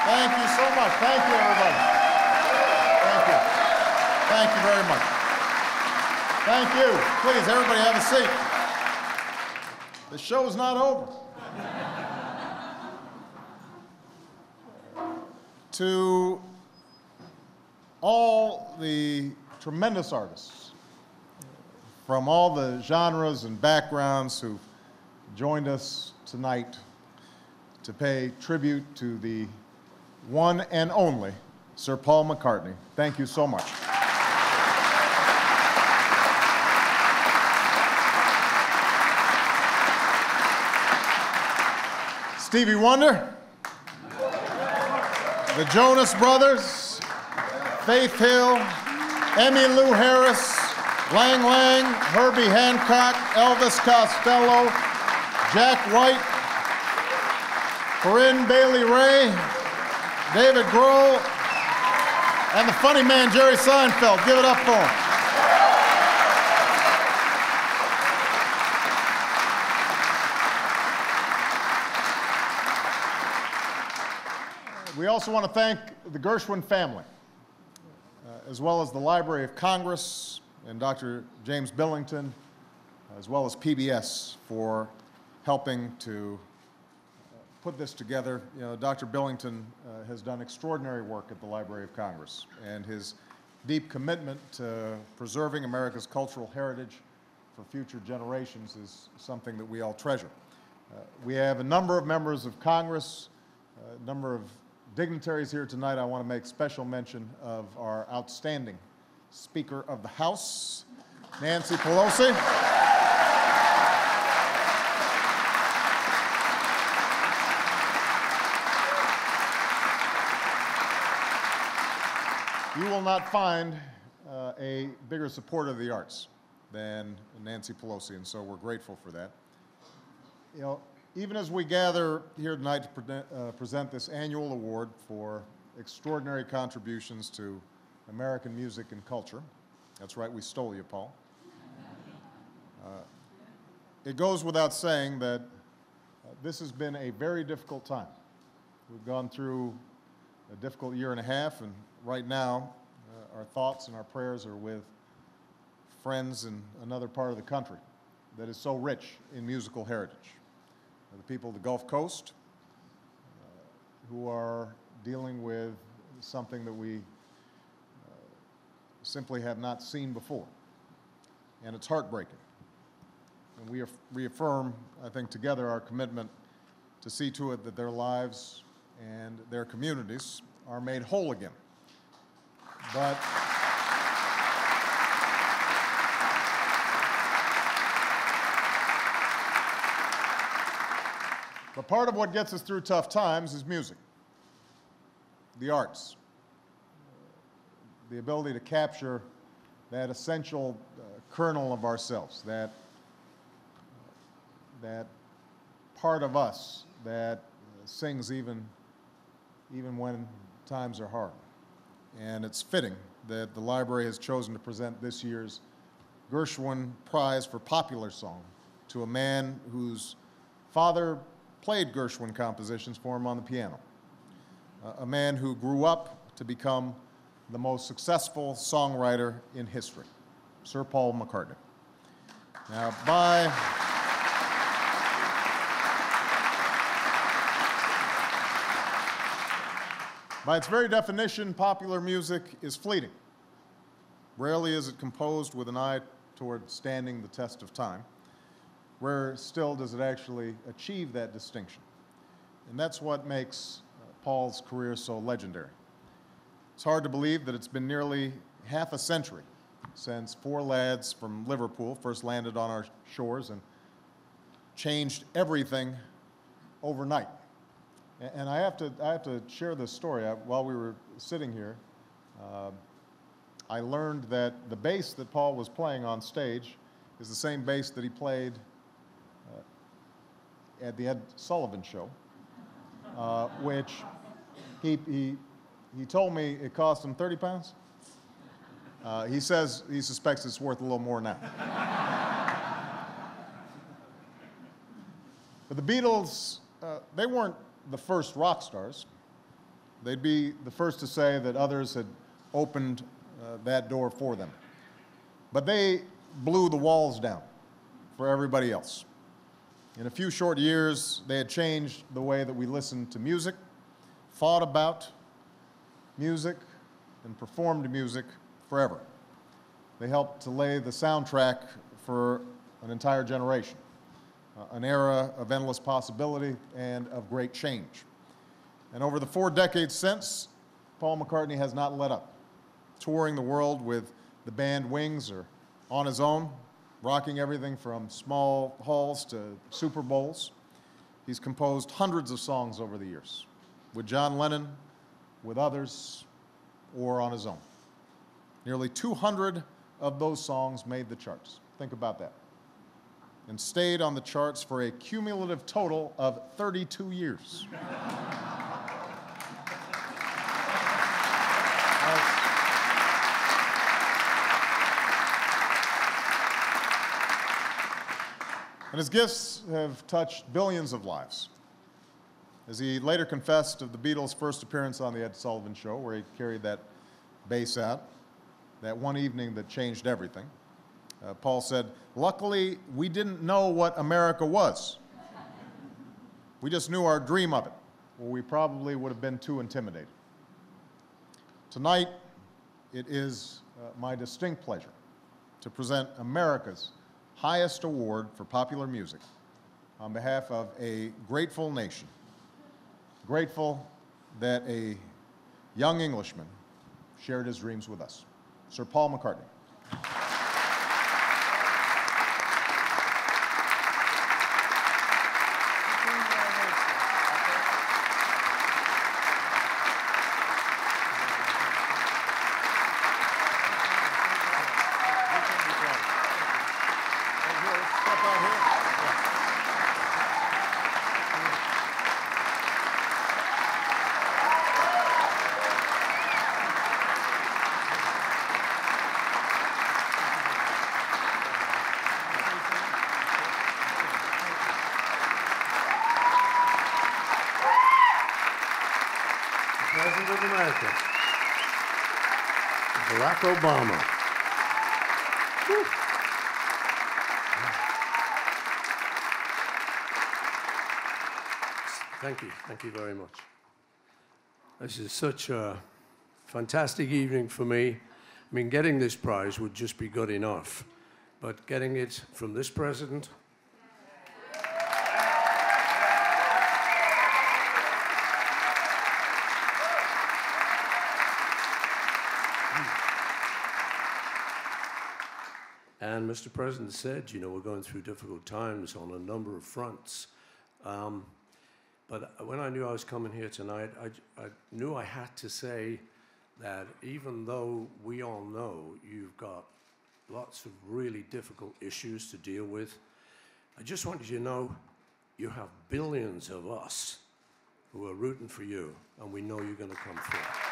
Thank you so much. Thank you, everybody. Thank you. Thank you very much. Thank you. Please, everybody have a seat. The show's not over. To all the tremendous artists from all the genres and backgrounds who joined us tonight to pay tribute to the one and only Sir Paul McCartney. Thank you so much. Stevie Wonder, the Jonas Brothers, Faith Hill, Emmylou Harris, Lang Lang, Herbie Hancock, Elvis Costello, Jack White, Corinne Bailey Ray, David Grohl, and the funny man Jerry Seinfeld. Give it up for him. We also want to thank the Gershwin family, as well as the Library of Congress and Dr. James Billington, as well as PBS for helping to put this together. You know, Dr. Billington has done extraordinary work at the Library of Congress, and his deep commitment to preserving America's cultural heritage for future generations is something that we all treasure. We have a number of members of Congress, a number of dignitaries here tonight. I want to make special mention of our outstanding Speaker of the House, Nancy Pelosi. You will not find a bigger supporter of the arts than Nancy Pelosi, and so we're grateful for that. You know, even as we gather here tonight to present this annual award for extraordinary contributions to American music and culture, that's right, we stole you, Paul. It goes without saying that this has been a very difficult time. We've gone through a difficult year and a half, and right now our thoughts and our prayers are with friends in another part of the country that is so rich in musical heritage. The people of the Gulf Coast who are dealing with something that we simply have not seen before. And it's heartbreaking. And we reaffirm, I think, together our commitment to see to it that their lives and their communities are made whole again. But part of what gets us through tough times is music, the arts, the ability to capture that essential kernel of ourselves, that part of us that sings even when times are hard. And it's fitting that the library has chosen to present this year's Gershwin Prize for Popular Song to a man whose father played Gershwin compositions for him on the piano, a man who grew up to become the most successful songwriter in history, Sir Paul McCartney. Now, by its very definition, popular music is fleeting. Rarely is it composed with an eye toward standing the test of time. Rare still does it actually achieve that distinction. And that's what makes Paul's career so legendary. It's hard to believe that it's been nearly half a century since four lads from Liverpool first landed on our shores and changed everything overnight. And I have to share this story. While we were sitting here, I learned that the bass that Paul was playing on stage is the same bass that he played at the Ed Sullivan Show, which he told me it cost him 30 pounds. He says he suspects it's worth a little more now. But the Beatles, they weren't the first rock stars. they'd be the first to say that others had opened that door for them. But they blew the walls down for everybody else. In a few short years, they had changed the way that we listened to music, thought about music, and performed music forever. They helped to lay the soundtrack for an entire generation, an era of endless possibility and of great change. And over the 4 decades since, Paul McCartney has not let up, touring the world with the band Wings or on his own, rocking everything from small halls to Super Bowls. He's composed hundreds of songs over the years, with John Lennon, with others, or on his own. Nearly 200 of those songs made the charts. Think about that. And stayed on the charts for a cumulative total of 32 years. And his gifts have touched billions of lives. As he later confessed of the Beatles' first appearance on The Ed Sullivan Show, where he carried that bass out, that one evening that changed everything, Paul said, "Luckily, we didn't know what America was. We just knew our dream of it, or we probably would have been too intimidated." Tonight, it is my distinct pleasure to present America's highest award for popular music on behalf of a grateful nation, grateful that a young Englishman shared his dreams with us. Sir Paul McCartney. President of America, Barack Obama. Whew. Thank you very much. This is such a fantastic evening for me. I mean, getting this prize would just be good enough, but getting it from this president, and Mr. President said, you know, we're going through difficult times on a number of fronts. But when I knew I was coming here tonight, I knew I had to say that even though we all know you've got lots of really difficult issues to deal with, I just wanted you to know you have billions of us who are rooting for you, and we know you're going to come through.